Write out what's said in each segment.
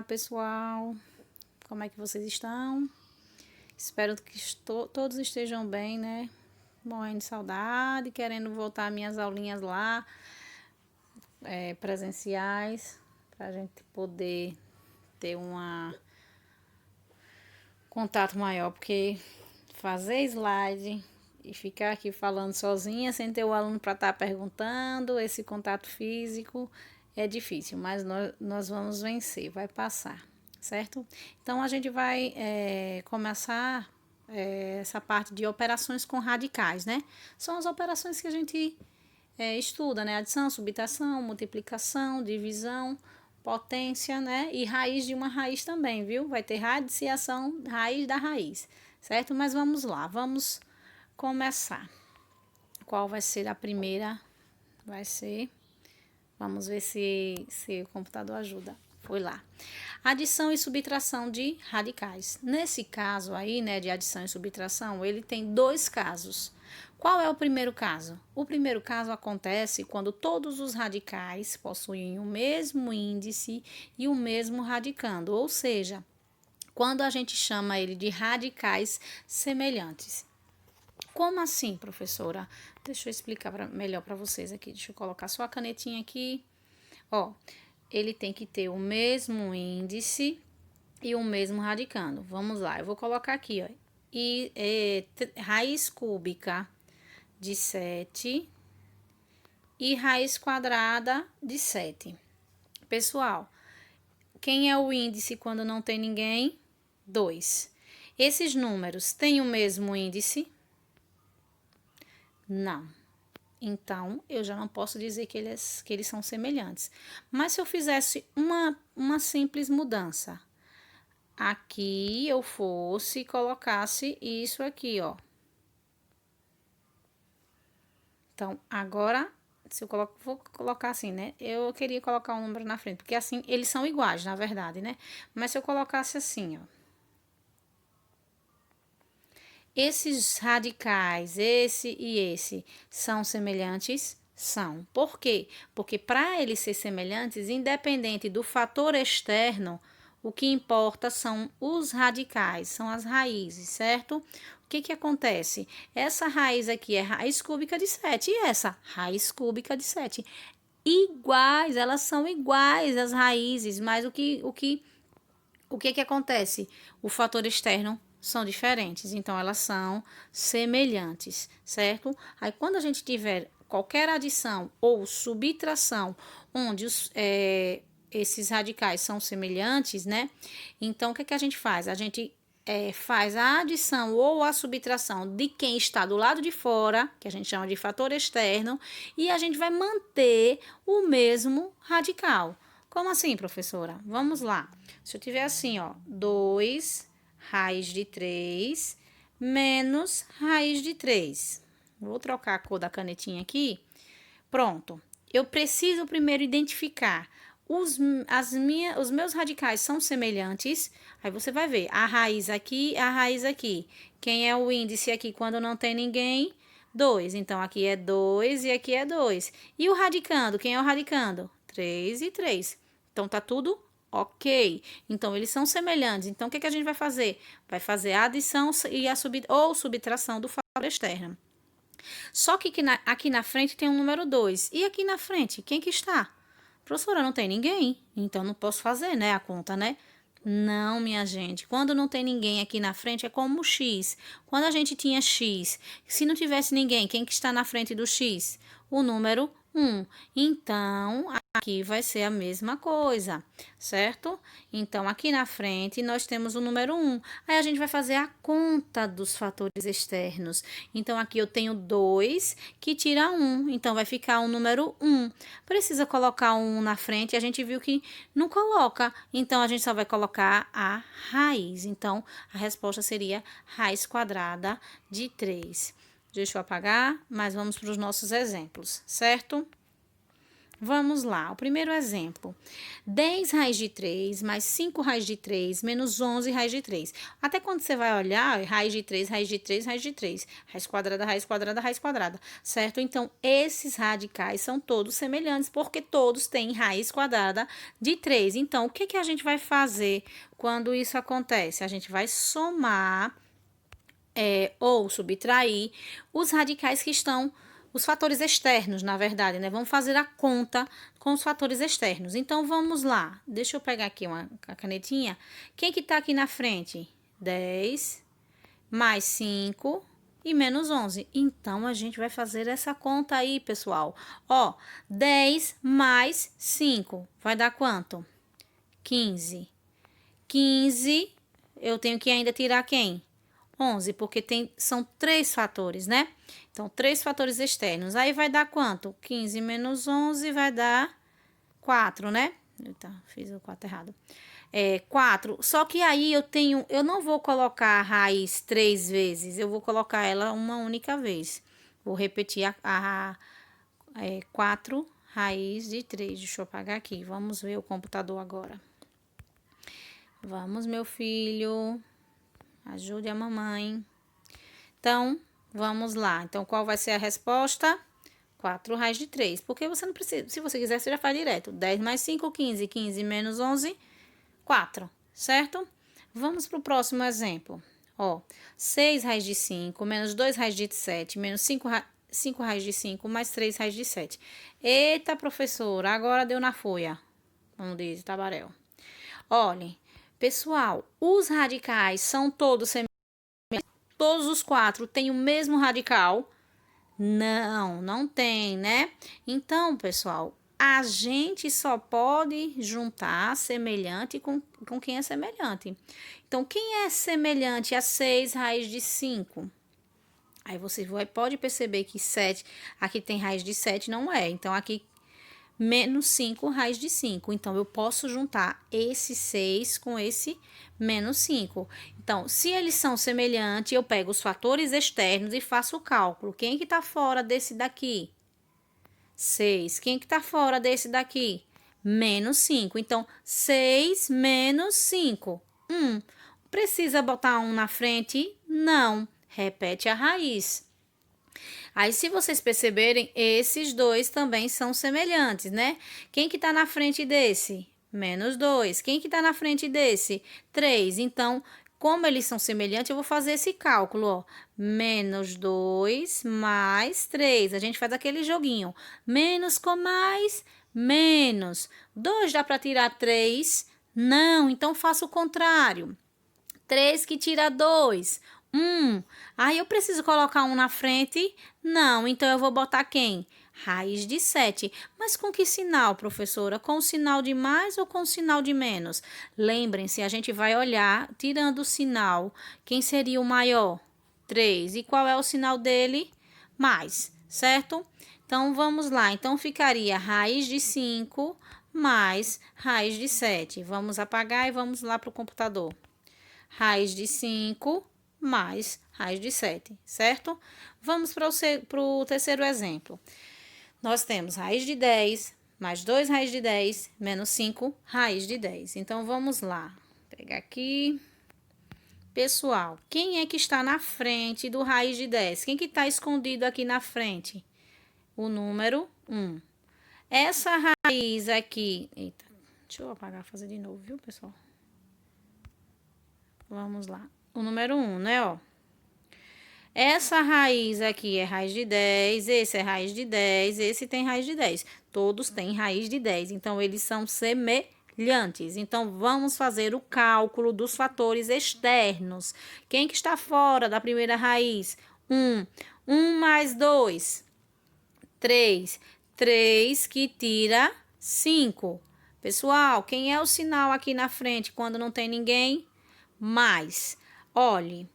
pessoal, como é que vocês estão? Espero que todos estejam bem, né? Morrendo de saudade, querendo voltar às minhas aulinhas lá, presenciais, para a gente poder ter contato maior, porque fazer slide e ficar aqui falando sozinha, sem ter o aluno para estar perguntando, esse contato físico é difícil, mas nós vamos vencer, vai passar, certo? Então, a gente vai começar essa parte de operações com radicais, né? São as operações que a gente estuda, né? Adição, subtração, multiplicação, divisão, potência, né? E raiz de uma raiz também, viu? Vai ter radiciação, raiz da raiz, certo? Mas vamos lá, vamos começar. Qual vai ser a primeira? Vamos ver se o computador ajuda. Foi lá. Adição e subtração de radicais. Nesse caso aí, né, de adição e subtração, ele tem dois casos. Qual é o primeiro caso? O primeiro caso acontece quando todos os radicais possuem o mesmo índice e o mesmo radicando, ou seja, quando a gente chama ele de radicais semelhantes. Como assim, professora? Deixa eu explicar melhor para vocês aqui. Deixa eu colocar só a canetinha aqui. Ó, ele tem que ter o mesmo índice e o mesmo radicando. Vamos lá, eu vou colocar aqui, ó. Raiz cúbica de 7 e raiz quadrada de 7. Pessoal, quem é o índice quando não tem ninguém? 2. Esses números têm o mesmo índice? Não. Então, eu já não posso dizer que eles são semelhantes. Mas se eu fizesse uma simples mudança, aqui eu fosse e colocasse isso aqui, ó. Então, agora, se eu vou colocar assim, né? Eu queria colocar um número na frente, porque assim, eles são iguais, na verdade, né? Mas se eu colocasse assim, ó. Esses radicais, esse e esse, são semelhantes? São. Por quê? Porque para eles ser semelhantes, independente do fator externo, o que importa são os radicais, são as raízes, certo? O que acontece? Essa raiz aqui é raiz cúbica de 7 e essa raiz cúbica de 7. Iguais, elas são iguais as raízes, mas o que acontece? O fator externo são diferentes, então elas são semelhantes, certo? Aí quando a gente tiver qualquer adição ou subtração onde esses radicais são semelhantes, né? Então o que a gente faz? A gente faz a adição ou a subtração de quem está do lado de fora, que a gente chama de fator externo, e a gente vai manter o mesmo radical. Como assim, professora? Vamos lá. Se eu tiver assim, ó, 2 raiz de 3 menos raiz de 3. Vou trocar a cor da canetinha aqui. Pronto. Eu preciso primeiro identificar os meus radicais são semelhantes. Aí você vai ver a raiz aqui, a raiz aqui. Quem é o índice aqui quando não tem ninguém? 2. Então, aqui é 2 e aqui é 2. E o radicando? Quem é o radicando? 3 e 3. Então, tá tudo ok. Então, eles são semelhantes. Então, o que a gente vai fazer? Vai fazer a adição e ou subtração do fator externo. Só que aqui na frente tem um número 2. E aqui na frente, quem que está? Professora, não tem ninguém. Então, não posso fazer, né, a conta, né? Não, minha gente. Quando não tem ninguém aqui na frente, é como o X. Quando a gente tinha X, se não tivesse ninguém, quem que está na frente do X? O número 1. Então, aqui vai ser a mesma coisa, certo? Então, aqui na frente, nós temos o número 1. Aí, a gente vai fazer a conta dos fatores externos. Então, aqui eu tenho 2 que tira 1. Então, vai ficar o número 1. Precisa colocar um na frente, a gente viu que não coloca. Então, a gente só vai colocar a raiz. Então, a resposta seria raiz quadrada de 3. Deixa eu apagar, mas vamos para os nossos exemplos, certo? Vamos lá, o primeiro exemplo. 10 raiz de 3 mais 5 raiz de 3 menos 11 raiz de 3. Até quando você vai olhar, raiz de 3, raiz de 3, raiz de 3. Raiz quadrada, raiz quadrada, raiz quadrada, certo? Então, esses radicais são todos semelhantes, porque todos têm raiz quadrada de 3. Então, o que que a gente vai fazer quando isso acontece? A gente vai somar ou subtrair os radicais que estão, os fatores externos, na verdade, né? Vamos fazer a conta com os fatores externos. Então, vamos lá. Deixa eu pegar aqui a canetinha. Quem que tá aqui na frente? 10 mais 5 e menos 11. Então, a gente vai fazer essa conta aí, pessoal. Ó, 10 mais 5 vai dar quanto? 15. 15, eu tenho que ainda tirar quem? 11, porque são 3 fatores, né? Então, 3 fatores externos. Aí, vai dar quanto? 15 menos 11 vai dar 4, né? Eita, fiz o 4 errado. 4. Só que aí, eu não vou colocar a raiz 3 vezes. Eu vou colocar ela uma única vez. Vou repetir 4 raiz de 3. Deixa eu apagar aqui. Vamos ver o computador agora. Vamos, meu filho. Ajude a mamãe. Então, vamos lá. Então, qual vai ser a resposta? 4 raiz de 3. Porque você não precisa, se você quiser, você já faz direto. 10 mais 5, 15. 15 menos 11, 4. Certo? Vamos para o próximo exemplo. Ó, 6 raiz de 5, menos 2 raiz de 7, menos 5 raiz de 5, mais 3 raiz de 7. Eita, professora, agora deu na folha. Como diz Tabarel. Olhem. Pessoal, os radicais são todos semelhantes? Todos os 4 têm o mesmo radical? Não, não tem, né? Então, pessoal, a gente só pode juntar semelhante com quem é semelhante. Então, quem é semelhante a 6 raiz de 5? Aí você pode perceber que 7, aqui tem raiz de 7, não é. Então, aqui menos 5 raiz de 5. Então, eu posso juntar esse 6 com esse menos 5. Então, se eles são semelhantes, eu pego os fatores externos e faço o cálculo. Quem que tá fora desse daqui? 6. Quem que tá fora desse daqui? Menos 5. Então, 6 menos 5. Precisa botar 1 na frente? Não. Repete a raiz. Aí, se vocês perceberem, esses dois também são semelhantes, né? Quem que tá na frente desse? Menos 2. Quem que tá na frente desse? 3. Então, como eles são semelhantes, eu vou fazer esse cálculo, ó. Menos 2 mais 3. A gente faz aquele joguinho. Menos com mais, menos. 2 dá para tirar 3? Não, então faço o contrário. 3 que tira 2. Aí eu preciso colocar 1 na frente? Não, então eu vou botar quem? Raiz de 7. Mas com que sinal, professora? Com o sinal de mais ou com o sinal de menos? Lembrem-se, a gente vai olhar, tirando o sinal, quem seria o maior? 3. E qual é o sinal dele? Mais, certo? Então, vamos lá. Então, ficaria raiz de 5 mais raiz de 7. Vamos apagar e vamos lá para o computador. Raiz de 5 mais raiz de 7, certo? Vamos para o terceiro exemplo. Nós temos raiz de 10 mais 2 raiz de 10 menos 5 raiz de 10. Então, vamos lá. Vou pegar aqui. Pessoal, quem é que está na frente do raiz de 10? Quem que está escondido aqui na frente? O número 1. Essa raiz aqui... Eita, deixa eu apagar e fazer de novo, viu, pessoal? Vamos lá. O número 1, né, ó. Essa raiz aqui é raiz de 10, esse é raiz de 10, esse tem raiz de 10. Todos têm raiz de 10, então eles são semelhantes. Então, vamos fazer o cálculo dos fatores externos. Quem que está fora da primeira raiz? 1. 1 mais 2, 3. 3 que tira 5. Pessoal, quem é o sinal aqui na frente quando não tem ninguém? Mais. Olhe,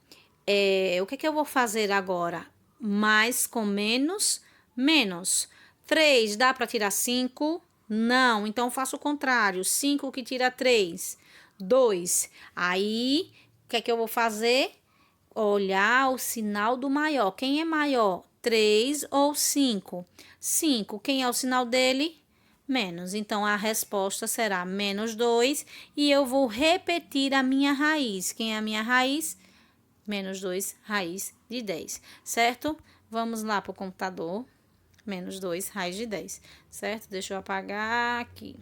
o que eu vou fazer agora? Mais com menos, menos. 3 dá para tirar 5? Não, então eu faço o contrário. 5 que tira 3, 2. Aí, o que eu vou fazer? Olhar o sinal do maior. Quem é maior? 3 ou 5? 5. Quem é o sinal dele? menos. Então, a resposta será menos 2 e eu vou repetir a minha raiz. Quem é a minha raiz? Menos 2 raiz de 10, certo? Vamos lá para o computador. Menos 2 raiz de 10, certo? Deixa eu apagar aqui.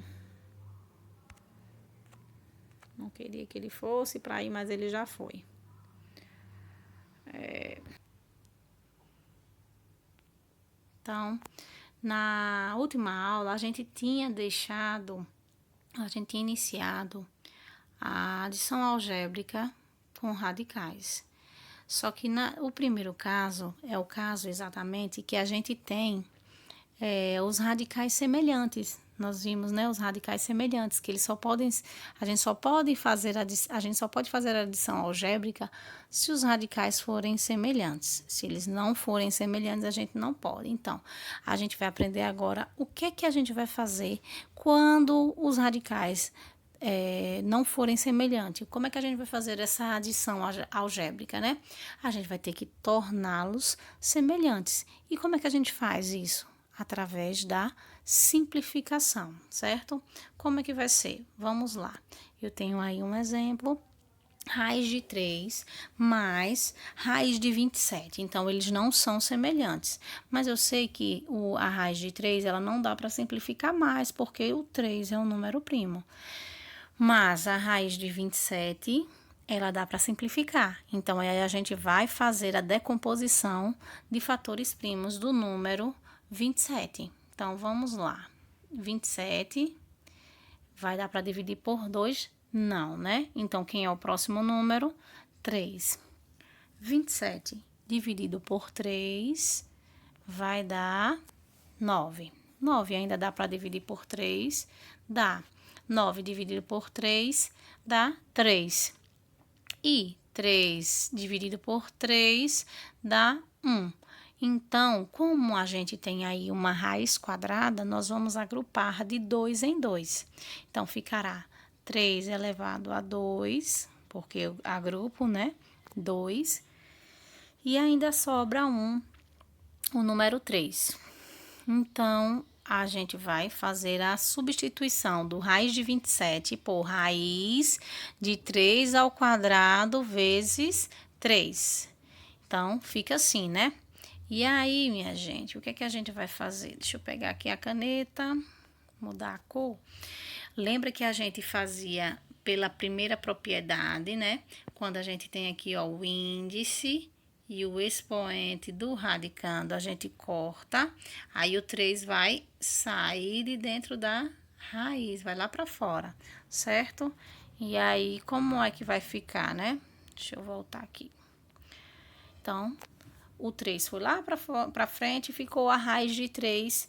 Não queria que ele fosse para aí, mas ele já foi. Então, na última aula, a gente tinha iniciado a adição algébrica com radicais. Só que o primeiro caso é o caso exatamente que a gente tem os radicais semelhantes. Nós vimos, né, os radicais semelhantes, que eles a gente só pode fazer a adição algébrica se os radicais forem semelhantes. Se eles não forem semelhantes, a gente não pode. Então, a gente vai aprender agora o que a gente vai fazer quando os radicais não forem semelhantes. Como é que a gente vai fazer essa adição algébrica, né? A gente vai ter que torná-los semelhantes. E como é que a gente faz isso? Através da simplificação, certo? Como é que vai ser? Vamos lá. Eu tenho aí um exemplo. Raiz de 3 mais raiz de 27. Então, eles não são semelhantes. Mas eu sei que a raiz de 3, ela não dá para simplificar mais, porque o 3 é um número primo. Mas a raiz de 27, ela dá para simplificar. Então, aí a gente vai fazer a decomposição de fatores primos do número 27. Então, vamos lá. 27 vai dar para dividir por 2? Não, né? Então, quem é o próximo número? 3. 27 dividido por 3 vai dar 9. 9 ainda dá para dividir por 3? Dá. 9 dividido por 3 dá 3. E 3 dividido por 3 dá 1. Então, como a gente tem aí uma raiz quadrada, nós vamos agrupar de 2 em 2. Então, ficará 3 elevado a 2, porque eu agrupo, né? 2. E ainda sobra o número 3. Então, a gente vai fazer a substituição do raiz de 27 por raiz de 3 ao quadrado vezes 3. Então, fica assim, né? E aí, minha gente, o que é que a gente vai fazer? Deixa eu pegar aqui a caneta, mudar a cor. Lembra que a gente fazia pela primeira propriedade, né? Quando a gente tem aqui, ó, o índice e o expoente do radicando, a gente corta, aí o 3 vai sair de dentro da raiz, vai lá para fora, certo? E aí, como é que vai ficar, né? Deixa eu voltar aqui. Então, o 3 foi lá para frente e ficou a raiz de 3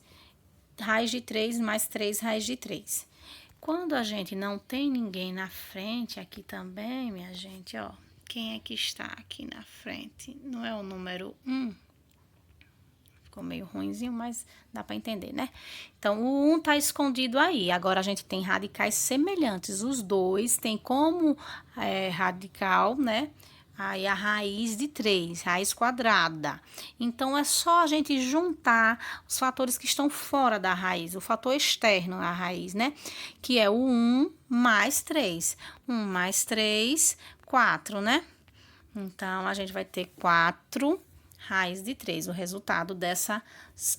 mais 3 raiz de 3. Quando a gente não tem ninguém na frente, aqui também, minha gente, ó, quem é que está aqui na frente? Não é o número 1? Ficou meio ruinzinho, mas dá para entender, né? Então, o 1 tá escondido aí. Agora, a gente tem radicais semelhantes. Os dois têm como radical, né? Aí, a raiz de 3, raiz quadrada. Então, é só a gente juntar os fatores que estão fora da raiz, o fator externo à raiz, né? Que é o 1 mais 3. 1 mais 3, 4, né? Então, a gente vai ter 4 raiz de 3. O resultado dessa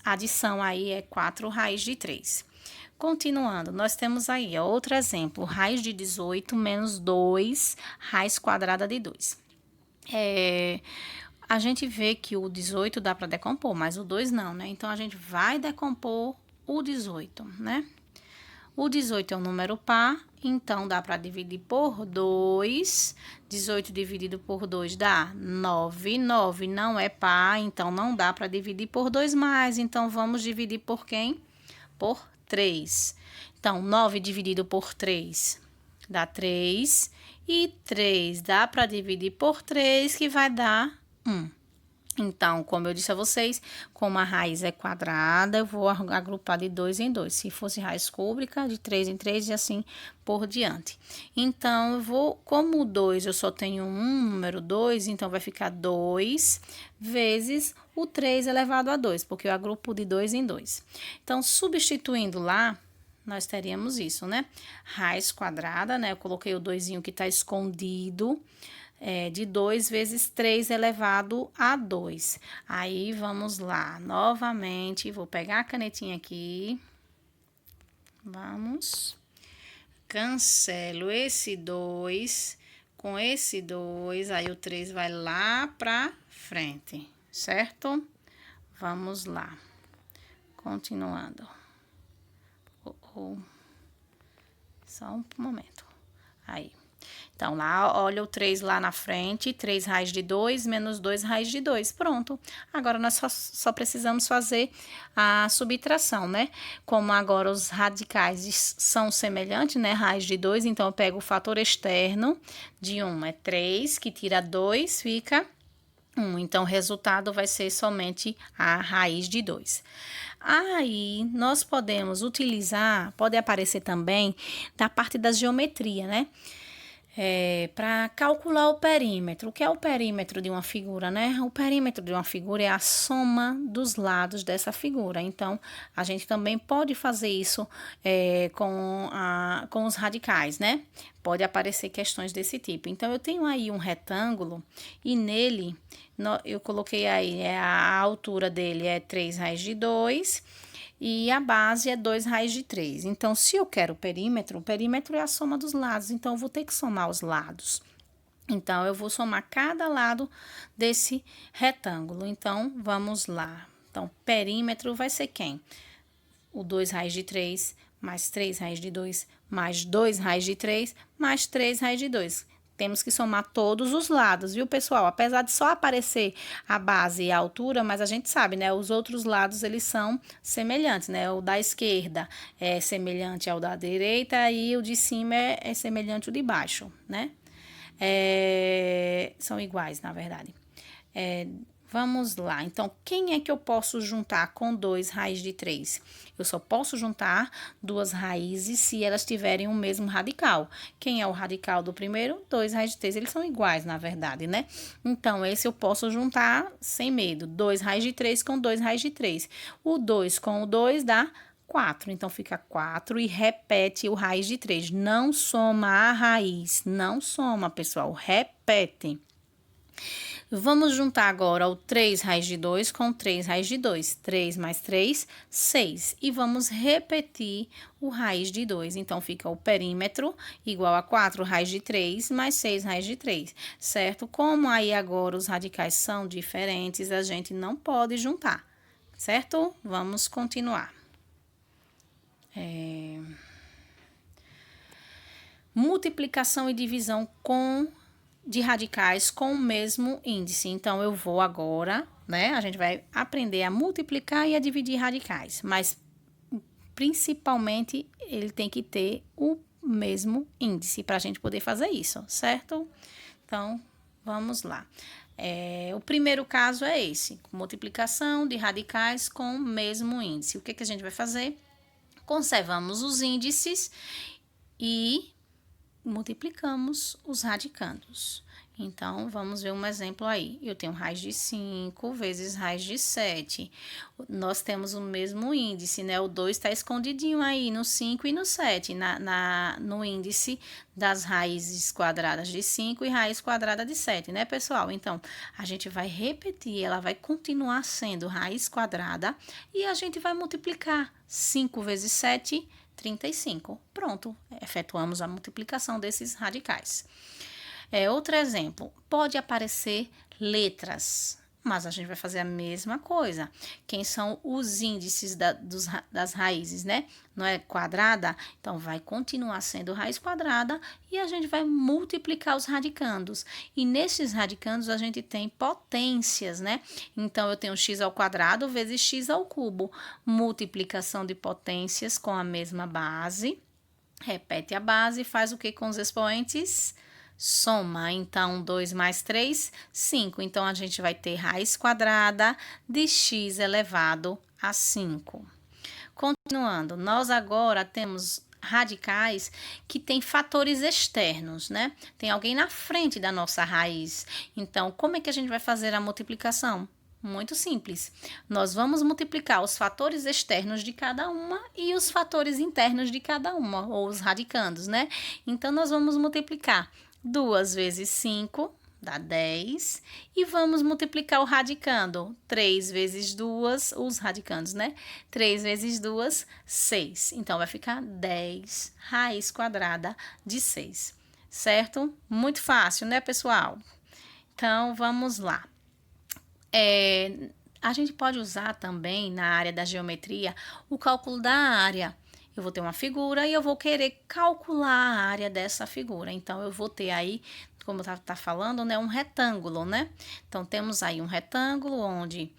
adição aí é 4 raiz de 3. Continuando, nós temos aí outro exemplo, raiz de 18 menos 2 raiz quadrada de 2. A gente vê que o 18 dá para decompor, mas o 2 não, né? Então, a gente vai decompor o 18, né? O 18 é um número par, então dá para dividir por 2. 18 dividido por 2 dá 9. 9 não é par, então não dá para dividir por 2 mais. Então, vamos dividir por quem? Por 3. Então, 9 dividido por 3 dá 3. E 3 dá para dividir por 3, que vai dar 1. Então, como eu disse a vocês, como a raiz é quadrada, eu vou agrupar de 2 em 2. Se fosse raiz cúbica, de 3 em 3 e assim por diante. Então, eu vou, como o 2 eu só tenho um número 2, então vai ficar 2 vezes o 3 elevado a 2, porque eu agrupo de 2 em 2. Então, substituindo lá, nós teríamos isso, né? Raiz quadrada, né? Eu coloquei o 2 que tá escondido, de 2 vezes 3 elevado a 2. Aí, vamos lá, novamente, vou pegar a canetinha aqui. Vamos. Cancelo esse 2 com esse 2, aí o 3 vai lá pra frente, certo? Vamos lá. Continuando. Só um momento. Aí. Então, lá, olha o 3 lá na frente, 3 raiz de 2 menos 2 raiz de 2. Pronto. Agora, nós só precisamos fazer a subtração, né? Como agora os radicais são semelhantes, né? Raiz de 2, então eu pego o fator externo de 1, é 3, que tira 2, fica 1. Então, o resultado vai ser somente a raiz de 2. Aí, nós podemos utilizar, pode aparecer também da parte da geometria, né? Para calcular o perímetro. O que é o perímetro de uma figura, né? O perímetro de uma figura é a soma dos lados dessa figura. Então, a gente também pode fazer isso com os radicais, né? Pode aparecer questões desse tipo. Então, eu tenho aí um retângulo e nele, eu coloquei aí, a altura dele é 3 raiz de 2. E a base é 2 raiz de 3. Então, se eu quero o perímetro é a soma dos lados. Então, eu vou ter que somar os lados. Então, eu vou somar cada lado desse retângulo. Então, vamos lá. Então, perímetro vai ser quem? O 2 raiz de 3, mais 3 raiz de 2, mais 2 raiz de 3, mais 3 raiz de 2. Temos que somar todos os lados, viu, pessoal? Apesar de só aparecer a base e a altura, mas a gente sabe, né? Os outros lados, eles são semelhantes, né? O da esquerda é semelhante ao da direita e o de cima é semelhante ao de baixo, né? São iguais, na verdade. Vamos lá. Então, quem é que eu posso juntar com 2 raiz de 3? Eu só posso juntar duas raízes se elas tiverem o mesmo radical. Quem é o radical do primeiro? 2 raiz de 3. Eles são iguais, na verdade, né? Então, esse eu posso juntar sem medo. 2 raiz de 3 com 2 raiz de 3. O 2 com o 2 dá 4. Então, fica 4 e repete o raiz de 3. Não soma a raiz. Não soma, pessoal. Repete. Vamos juntar agora o 3 raiz de 2 com 3 raiz de 2. 3 mais 3, 6. E vamos repetir o raiz de 2. Então, fica o perímetro igual a 4 raiz de 3 mais 6 raiz de 3, certo? Como aí agora os radicais são diferentes, a gente não pode juntar, certo? Vamos continuar. Multiplicação e divisão de radicais com o mesmo índice. Então, eu vou agora, né? A gente vai aprender a multiplicar e a dividir radicais, mas principalmente ele tem que ter o mesmo índice para a gente poder fazer isso, certo? Então, vamos lá. O primeiro caso é esse, multiplicação de radicais com o mesmo índice. O que que a gente vai fazer? Conservamos os índices e multiplicamos os radicandos. Então, vamos ver um exemplo aí. Eu tenho raiz de 5 vezes raiz de 7. Nós temos o mesmo índice, né? O 2 está escondidinho aí no 5 e no 7, no índice das raízes quadradas de 5 e raiz quadrada de 7, né, pessoal? Então, a gente vai repetir, ela vai continuar sendo raiz quadrada e a gente vai multiplicar 5 vezes 7, 35. Pronto, efetuamos a multiplicação desses radicais. Outro exemplo, pode aparecer letras, mas a gente vai fazer a mesma coisa. Quem são os índices das raízes, né? Não é quadrada? Então, vai continuar sendo raiz quadrada e a gente vai multiplicar os radicandos. E nesses radicandos, a gente tem potências, né? Então, eu tenho x ao quadrado vezes x ao cubo. Multiplicação de potências com a mesma base. Repete a base e faz o que com os expoentes? Soma, então, 2 mais 3, 5. Então, a gente vai ter raiz quadrada de x elevado a 5. Continuando, nós agora temos radicais que têm fatores externos, né? Tem alguém na frente da nossa raiz. Então, como é que a gente vai fazer a multiplicação? Muito simples. Nós vamos multiplicar os fatores externos de cada uma e os fatores internos de cada uma, ou os radicandos, né? Então, nós vamos multiplicar 2 vezes 5 dá 10. E vamos multiplicar o radicando. 3 vezes 2, os radicandos, né? 3 vezes 2, 6. Então, vai ficar 10 raiz quadrada de 6. Certo? Muito fácil, né, pessoal? Então, vamos lá. A gente pode usar também na área da geometria o cálculo da área. Eu vou ter uma figura e eu vou querer calcular a área dessa figura. Então, eu vou ter aí, como tá falando, né, um retângulo, né? Então, temos aí um retângulo onde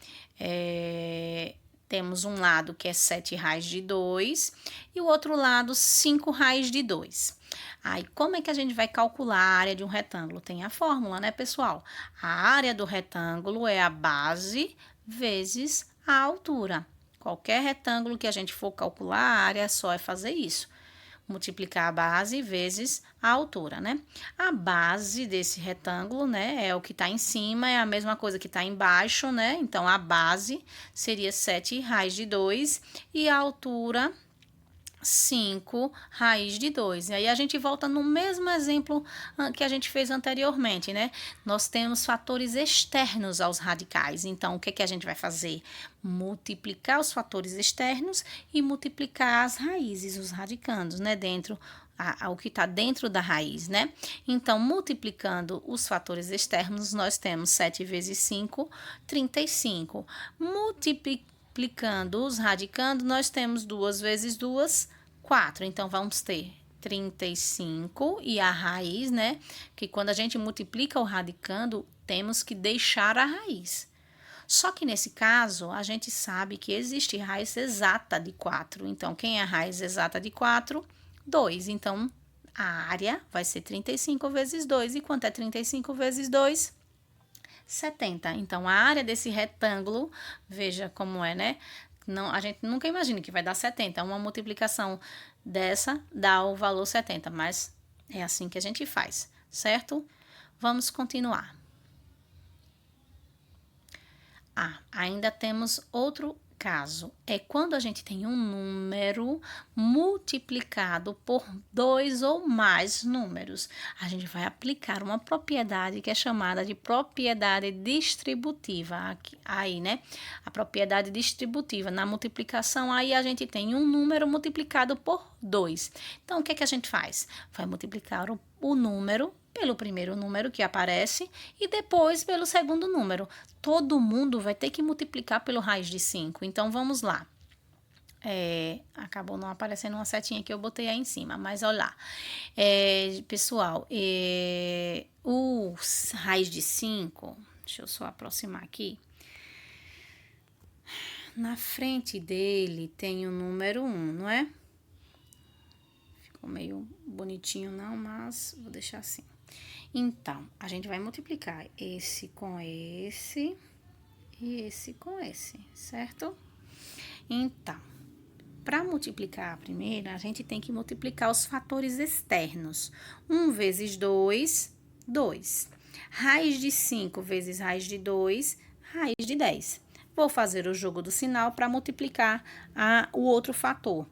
temos um lado que é 7 raiz de 2 e o outro lado 5 raiz de 2. Aí, como é que a gente vai calcular a área de um retângulo? Tem a fórmula, né, pessoal? A área do retângulo é a base vezes a altura. Qualquer retângulo que a gente for calcular a área, só é fazer isso. Multiplicar a base vezes a altura, né? A base desse retângulo, né, é o que está em cima, é a mesma coisa que está embaixo, né? Então, a base seria 7 raiz de 2 e a altura 5 raiz de 2. E aí a gente volta no mesmo exemplo que a gente fez anteriormente, né? Nós temos fatores externos aos radicais. Então, o que que a gente vai fazer? Multiplicar os fatores externos e multiplicar as raízes, os radicandos, né? Dentro o que está dentro da raiz, né? Então, multiplicando os fatores externos, nós temos 7 vezes 5, 35. Multiplicando os radicandos, nós temos 2 vezes 2, 4. Então, vamos ter 35 e a raiz, né? Que quando a gente multiplica o radicando, temos que deixar a raiz. Só que nesse caso, a gente sabe que existe raiz exata de 4. Então, quem é a raiz exata de 4? 2. Então, a área vai ser 35 vezes 2. E quanto é 35 vezes 2? 70. Então, a área desse retângulo, veja como é, né? Não, a gente nunca imagina que vai dar 70. Uma multiplicação dessa dá o valor 70, mas é assim que a gente faz, certo? Vamos continuar. Ainda temos outro caso. É quando a gente tem um número multiplicado por 2 ou mais números. A gente vai aplicar uma propriedade que é chamada de propriedade distributiva. Aqui, aí, né? A propriedade distributiva. Na multiplicação, aí a gente tem um número multiplicado por 2. Então, o que é que a gente faz? Vai multiplicar o número pelo primeiro número que aparece e depois pelo segundo número. Todo mundo vai ter que multiplicar pelo raiz de 5. Então, vamos lá. Acabou não aparecendo uma setinha que eu botei aí em cima, mas olha lá. Pessoal, o raiz de 5, deixa eu só aproximar aqui. Na frente dele tem o número 1, não é? Ficou meio bonitinho não, mas vou deixar assim. Então, a gente vai multiplicar esse com esse e esse com esse, certo? Então, para multiplicar a primeira, a gente tem que multiplicar os fatores externos. 1 vezes 2, 2. Raiz de 5 vezes raiz de 2, raiz de 10. Vou fazer o jogo do sinal para multiplicar o outro fator.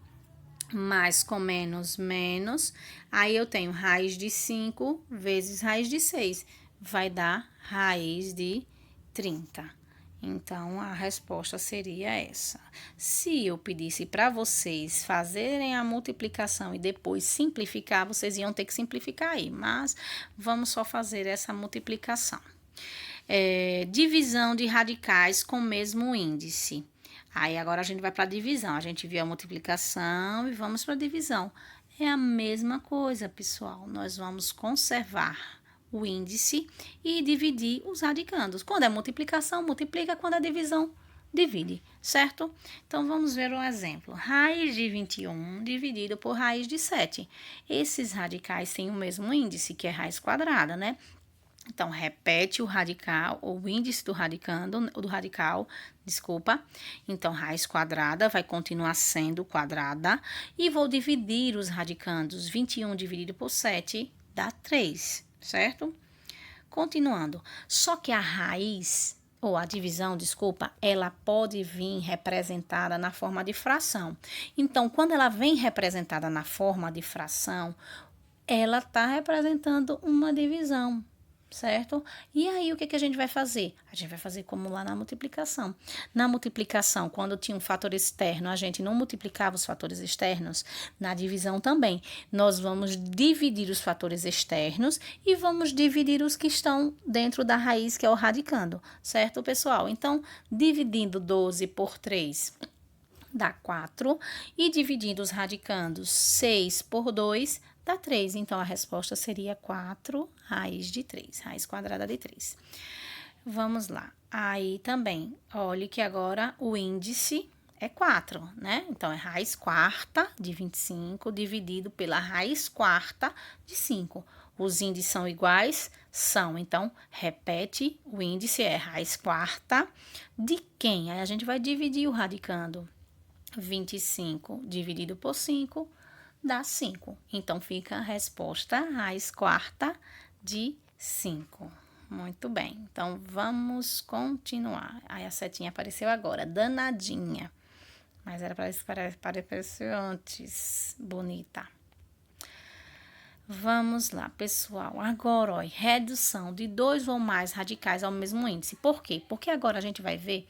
Mais com menos, menos. Aí, eu tenho raiz de 5 vezes raiz de 6. Vai dar raiz de 30. Então, a resposta seria essa. Se eu pedisse para vocês fazerem a multiplicação e depois simplificar, vocês iam ter que simplificar aí. Mas, vamos só fazer essa multiplicação. Divisão de radicais com o mesmo índice. Aí, agora a gente vai para a divisão. A gente viu a multiplicação e vamos para a divisão. É a mesma coisa, pessoal. Nós vamos conservar o índice e dividir os radicandos. Quando é multiplicação, multiplica. Quando é divisão, divide, certo? Então, vamos ver um exemplo. Raiz de 21 dividido por raiz de 7. Esses radicais têm o mesmo índice, que é raiz quadrada, né? Então, repete o radical, o índice do radical, desculpa. Então, raiz quadrada vai continuar sendo quadrada. E vou dividir os radicandos. 21 dividido por 7 dá 3, certo? Continuando. Só que a raiz ou a divisão, desculpa, ela pode vir representada na forma de fração. Então, quando ela vem representada na forma de fração, ela está representando uma divisão, certo? E aí, o que a gente vai fazer? A gente vai fazer como lá na multiplicação. Na multiplicação, quando tinha um fator externo, a gente não multiplicava os fatores externos. Na divisão também, nós vamos dividir os fatores externos e vamos dividir os que estão dentro da raiz, que é o radicando, certo, pessoal? Então, dividindo 12 por 3 dá 4, e dividindo os radicandos 6 por 2 dá 3. Então, a resposta seria 4 raiz de 3, raiz quadrada de 3. Vamos lá. Aí também, olhe que agora o índice é 4, né? Então, é raiz quarta de 25 dividido pela raiz quarta de 5. Os índices são iguais? São. Então, repete, o índice é raiz quarta de quem? Aí a gente vai dividir o radicando. 25 dividido por 5 dá 5. Então, fica a resposta raiz quarta de 5. Muito bem. Então, vamos continuar. Aí, a setinha apareceu agora, danadinha. Mas era para aparecer antes. Bonita. Vamos lá, pessoal. Agora, ó, redução de 2 ou mais radicais ao mesmo índice. Por quê? Porque agora a gente vai ver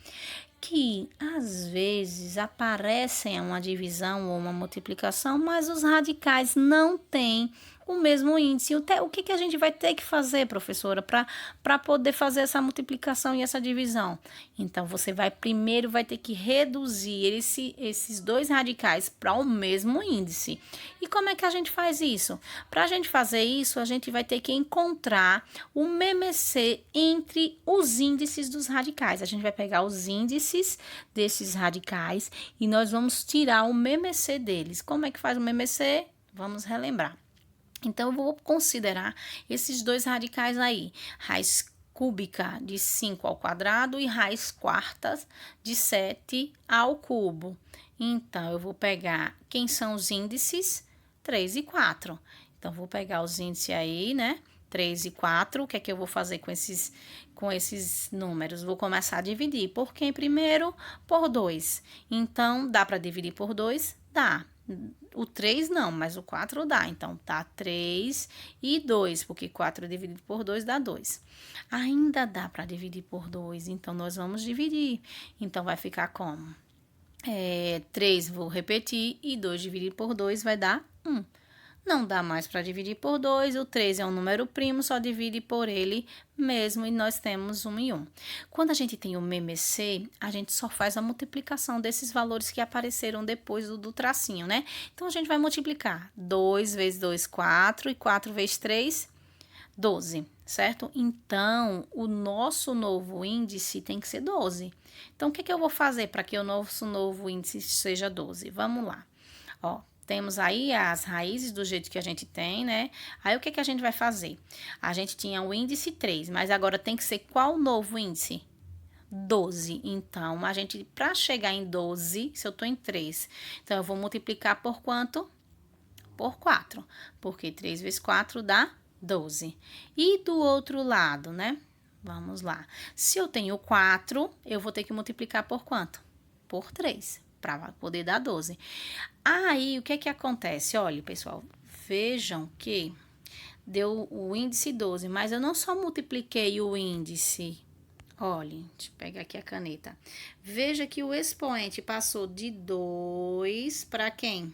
que às vezes aparecem uma divisão ou uma multiplicação, mas os radicais não têm o mesmo índice. O que a gente vai ter que fazer, professora, para poder fazer essa multiplicação e essa divisão? Então, você primeiro vai ter que reduzir esses dois radicais para o mesmo índice. E como é que a gente faz isso? Para a gente fazer isso, a gente vai ter que encontrar o MMC entre os índices dos radicais. A gente vai pegar os índices desses radicais e nós vamos tirar o MMC deles. Como é que faz o MMC? Vamos relembrar. Então, eu vou considerar esses dois radicais aí, raiz cúbica de 5 ao quadrado e raiz quarta de 7 ao cubo. Então, eu vou pegar quem são os índices? 3 e 4. Então, vou pegar os índices aí, né? 3 e 4. O que é que eu vou fazer com esses números? Vou começar a dividir. Por quem primeiro? Por 2. Então, dá para dividir por 2? Dá. O 3 não, mas o 4 dá. Então, tá 3 e 2, porque 4 dividido por 2 dá 2. Ainda dá para dividir por 2, então nós vamos dividir. Então, vai ficar como? 3, vou repetir, e 2 dividido por 2 vai dar 1. Não dá mais para dividir por 2, o 3 é um número primo, só divide por ele mesmo e nós temos 1 e 1. Quando a gente tem o MMC, a gente só faz a multiplicação desses valores que apareceram depois do tracinho, né? Então, a gente vai multiplicar 2 vezes 2, 4, e 4 vezes 3, 12, certo? Então, o nosso novo índice tem que ser 12. Então, o que eu vou fazer para que o nosso novo índice seja 12? Vamos lá. Ó, temos aí as raízes do jeito que a gente tem, né? Aí, o que a gente vai fazer? A gente tinha o índice 3, mas agora tem que ser qual novo índice? 12. Então, a gente, para chegar em 12, se eu tô em 3, então, eu vou multiplicar por quanto? Por 4, porque 3 vezes 4 dá 12. E do outro lado, né? Vamos lá. Se eu tenho 4, eu vou ter que multiplicar por quanto? Por 3. Para poder dar 12. Aí, o que acontece? Olha, pessoal, vejam que deu o índice 12, mas eu não só multipliquei o índice. Olha, deixa eu pegar aqui a caneta. Veja que o expoente passou de 2 para quem?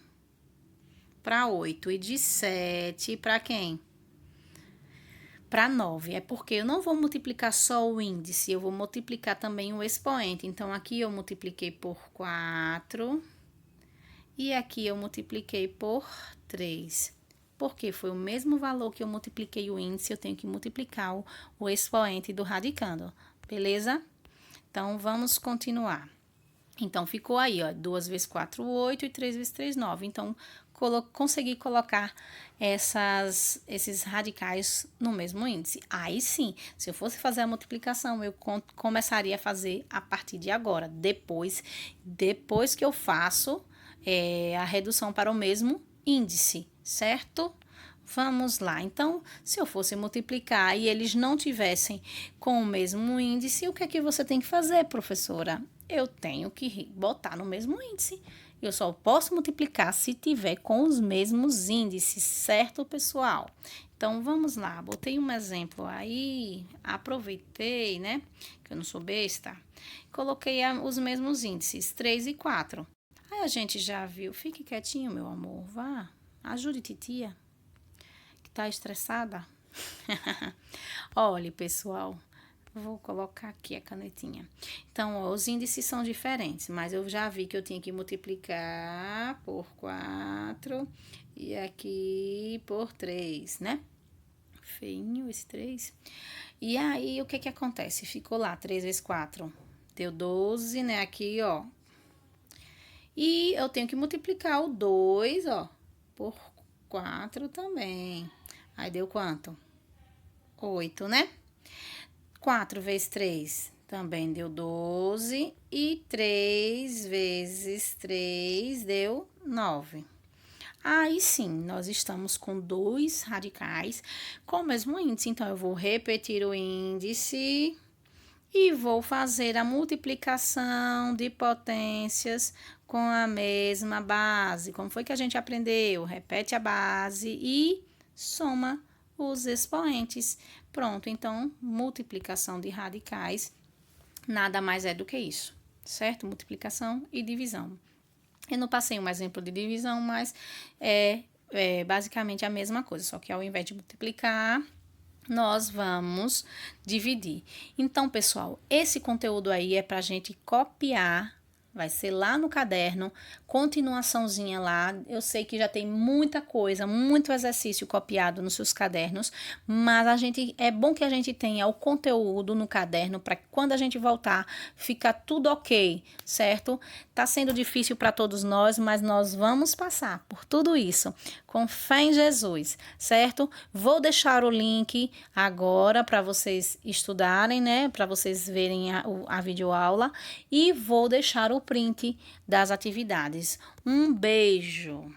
Para 8. E de 7 para quem? Para 9. É porque eu não vou multiplicar só o índice, eu vou multiplicar também o expoente. Então, aqui eu multipliquei por 4 e aqui eu multipliquei por 3. Porque foi o mesmo valor que eu multipliquei o índice, eu tenho que multiplicar o expoente do radicando, beleza? Então, vamos continuar. Então, ficou aí, ó, 2 vezes 4, 8 e 3 vezes 3, 9. Então, consegui colocar esses radicais no mesmo índice. Aí sim, se eu fosse fazer a multiplicação, eu começaria a fazer a partir de agora. Depois que eu faço a redução para o mesmo índice, certo? Vamos lá. Então, se eu fosse multiplicar e eles não tivessem com o mesmo índice, o que é que você tem que fazer, professora? Eu tenho que botar no mesmo índice. Eu só posso multiplicar se tiver com os mesmos índices, certo, pessoal? Então, vamos lá. Botei um exemplo aí, aproveitei, né? Que eu não sou besta. Coloquei os mesmos índices, 3 e 4. Aí a gente já viu. Fique quietinho, meu amor. Vá, ajude titia que tá estressada. Olha, pessoal, vou colocar aqui a canetinha. Então, ó, os índices são diferentes, mas eu já vi que eu tinha que multiplicar por 4 e aqui por 3, né? Feinho esse 3. E aí, o que que acontece? Ficou lá, 3 vezes 4, deu 12, né? Aqui, ó. E eu tenho que multiplicar o 2, ó, por 4 também. Aí deu quanto? 8, né? 4 vezes 3 também deu 12. E 3 vezes 3 deu 9. Aí sim, nós estamos com dois radicais com o mesmo índice. Então, eu vou repetir o índice e vou fazer a multiplicação de potências com a mesma base. Como foi que a gente aprendeu? Repete a base e soma os expoentes. Pronto, então, multiplicação de radicais nada mais é do que isso, certo? Multiplicação e divisão. Eu não passei um exemplo de divisão, mas é basicamente a mesma coisa, só que ao invés de multiplicar, nós vamos dividir. Então, pessoal, esse conteúdo aí é para a gente copiar. Vai ser lá no caderno, continuaçãozinha lá. Eu sei que já tem muita coisa, muito exercício copiado nos seus cadernos, mas é bom que a gente tenha o conteúdo no caderno para que quando a gente voltar, fica tudo ok, certo? Tá sendo difícil para todos nós, mas nós vamos passar por tudo isso com fé em Jesus, certo? Vou deixar o link agora para vocês estudarem, né? Para vocês verem a videoaula e vou deixar o print das atividades. Um beijo!